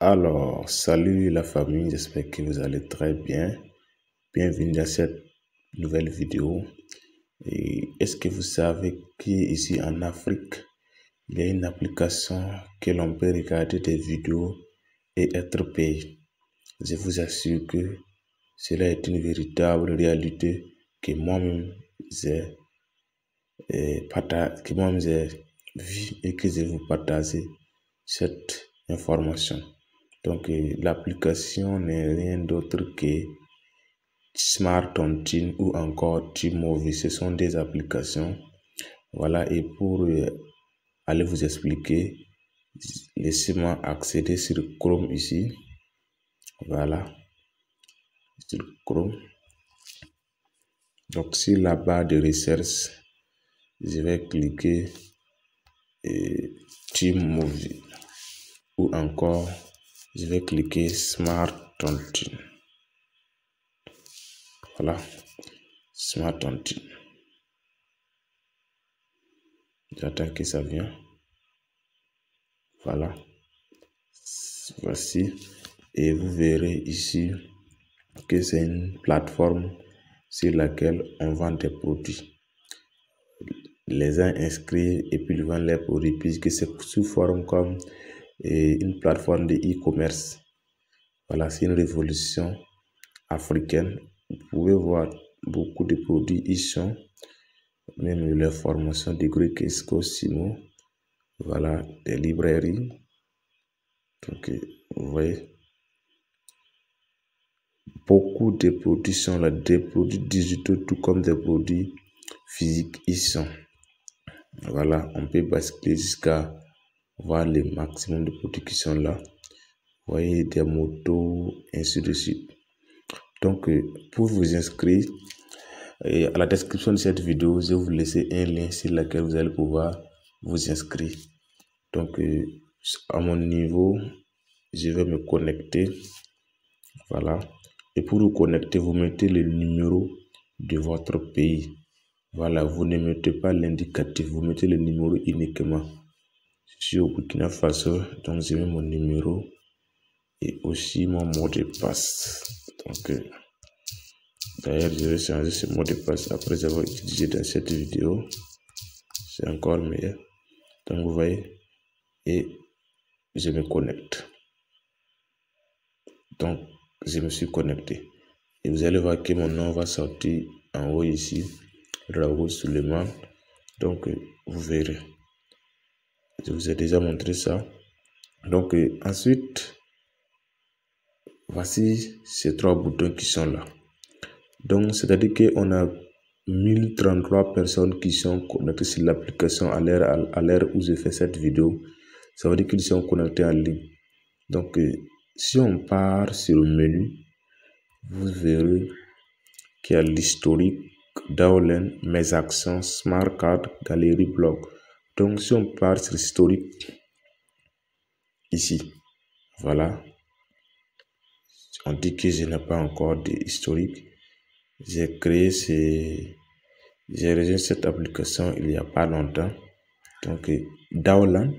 Alors, salut la famille, j'espère que vous allez très bien. Bienvenue dans cette nouvelle vidéo. Et est-ce que vous savez qu'ici en Afrique, il y a une application que l'on peut regarder des vidéos et être payé? Je vous assure que cela est une véritable réalité que moi-même j'ai vu et que je vais vous partager cette information. Donc, l'application n'est rien d'autre que Smart Tontine ou encore T-Movie. Ce sont des applications. Voilà, et pour aller vous expliquer, laissez-moi accéder sur Chrome ici. Voilà, sur Chrome. Donc, sur la barre de recherche, je vais cliquer T-Movie ou encore je vais cliquer Smart Tontine. Voilà, Smart Tontine. J'attends que ça vienne. Voilà, voici, et vous verrez ici que c'est une plateforme sur laquelle on vend des produits. Les uns inscrits et puis ils vendent les produits puisque c'est sous forme comme une plateforme de e-commerce. Voilà, c'est une révolution africaine. Vous pouvez voir beaucoup de produits y sont, même les formations de Greek Esco Simo. Voilà, des librairies. Donc, vous voyez, beaucoup de produits sont là, des produits digitaux tout comme des produits physiques y sont. Voilà, on peut basculer jusqu'à voir le maximum de produits qui sont là. Vous voyez, des motos, ainsi de suite. Donc, pour vous inscrire, à la description de cette vidéo, je vais vous laisser un lien sur lequel vous allez pouvoir vous inscrire. Donc, à mon niveau, je vais me connecter. Voilà. Et pour vous connecter, vous mettez le numéro de votre pays. Voilà, vous ne mettez pas l'indicatif, vous mettez le numéro uniquement. Je suis au Burkina Faso, donc je mets mon numéro et aussi mon mot de passe. Donc, d'ailleurs, je vais changer ce mot de passe après avoir utilisé dans cette vidéo. C'est encore meilleur. Donc, vous voyez, et je me connecte. Donc, je me suis connecté. Et vous allez voir que mon nom va sortir en haut ici, Raoul Suleiman. Donc, vous verrez. Je vous ai déjà montré ça. Donc, ensuite, voici ces trois boutons qui sont là. Donc, c'est-à-dire qu'on a 1033 personnes qui sont connectées sur l'application à l'heure où je fais cette vidéo. Ça veut dire qu'ils sont connectés en ligne. Donc, si on part sur le menu, vous verrez qu'il y a l'historique, Daolen, mes actions, Smart Card, Galerie Blog. Donc, si on part sur l'historique, ici, voilà, on dit que je n'ai pas encore d'historique. J'ai rejoint cette application il n'y a pas longtemps. Donc, Daolen,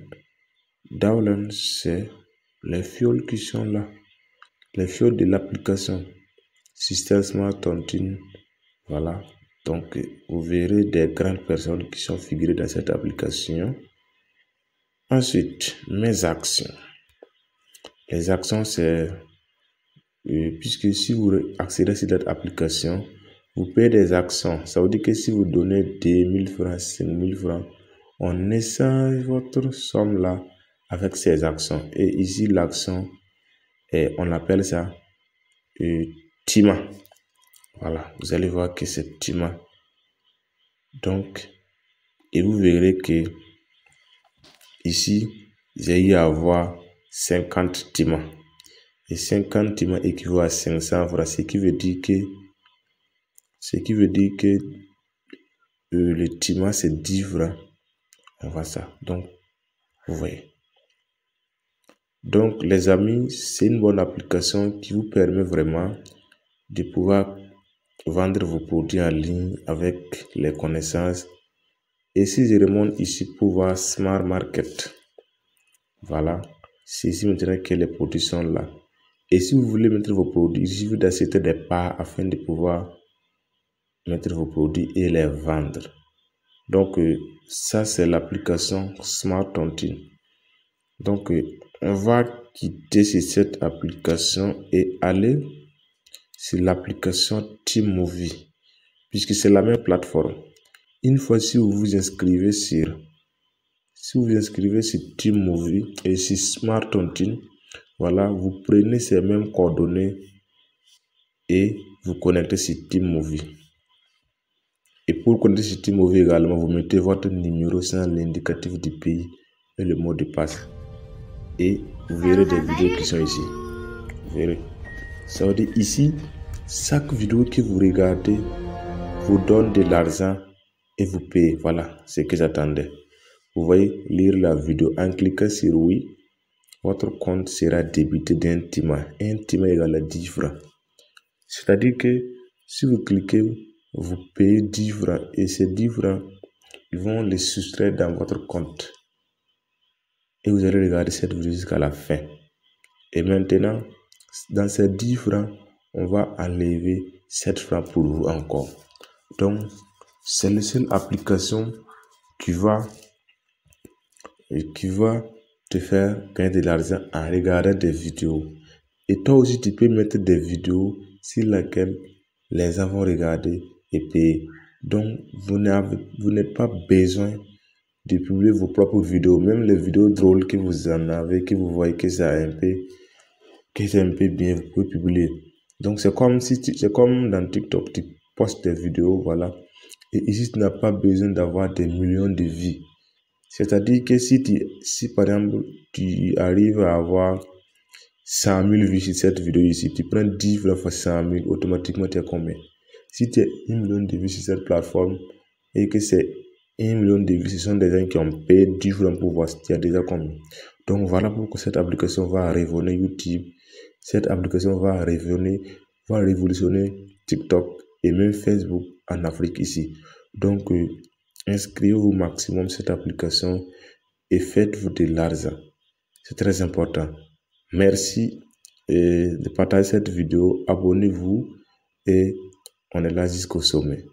c'est les fioles qui sont là. Les fioles de l'application. Système Smart Tontine. Voilà. Donc, vous verrez des grandes personnes qui sont figurées dans cette application. Ensuite, mes actions. Les actions, c'est puisque si vous accédez sur cette application, vous payez des actions. Ça veut dire que si vous donnez 2000 francs, 5000 francs, on échange votre somme là avec ces actions. Et ici, l'action, on appelle ça Tima. Voilà, vous allez voir que c'est Tima. Donc, et vous verrez que ici, j'ai eu à avoir 50 Tima. Et 50 Tima équivaut à 500 francs, ce qui veut dire que le Tima c'est 10 francs. On voit ça. Donc, vous voyez. Donc, les amis, c'est une bonne application qui vous permet vraiment de pouvoir vendre vos produits en ligne avec les connaissances. Et si je remonte ici pour voir Smart Market, voilà, C'est ici maintenant que les produits sont là. Et si vous voulez mettre vos produits, il suffit d'accepter des parts afin de pouvoir mettre vos produits et les vendre. Donc, ça, c'est l'application Smart Tontine. Donc, on va quitter cette application et aller sur l'application Teammovie, puisque c'est la même plateforme. Une fois si vous vous inscrivez sur Teammovie et sur Smart Tontine, voilà, vous prenez ces mêmes coordonnées et vous connectez sur Teammovie. Et pour connecter sur Teammovie également, vous mettez votre numéro sans l'indicatif du pays et le mot de passe. Et vous verrez des vidéos qui sont ici. Vous verrez. Ça veut dire ici, chaque vidéo que vous regardez vous donne de l'argent et vous paye. Voilà ce que j'attendais. Vous voyez lire la vidéo. En cliquant sur oui, votre compte sera débité d'un TIMA. Un TIMA égale à 10 francs. C'est-à-dire que si vous cliquez, vous payez 10 francs et ces 10 francs, ils vont les soustraire dans votre compte. Et vous allez regarder cette vidéo jusqu'à la fin. Et maintenant, dans ces 10 francs, on va enlever 7 francs pour vous encore. Donc, c'est la seule application qui va te faire gagner de l'argent en regardant des vidéos. Et toi aussi, tu peux mettre des vidéos sur lesquelles les gens vont regarder et payer. Donc, vous n'avez pas besoin de publier vos propres vidéos, même les vidéos drôles que vous en avez, que vous voyez que c'est un peu bien, vous pouvez publier. Donc c'est comme dans TikTok, tu postes des vidéos, voilà. Et ici, tu n'as pas besoin d'avoir des millions de vues. C'est-à-dire que si par exemple, tu arrives à avoir 100 000 vues sur cette vidéo ici, tu prends 10 fois 100 000, automatiquement tu es combien? Si tu as 1 million de vues sur cette plateforme et que c'est 1 million de vues, ce sont des gens qui ont payé 10 francs pour voir si tu as déjà combien. Donc voilà pourquoi cette application va révolutionner YouTube. Cette application va révolutionner TikTok et même Facebook en Afrique ici. Donc inscrivez-vous au maximum cette application et faites-vous de l'argent. C'est très important. Merci de partager cette vidéo. Abonnez-vous et on est là jusqu'au sommet.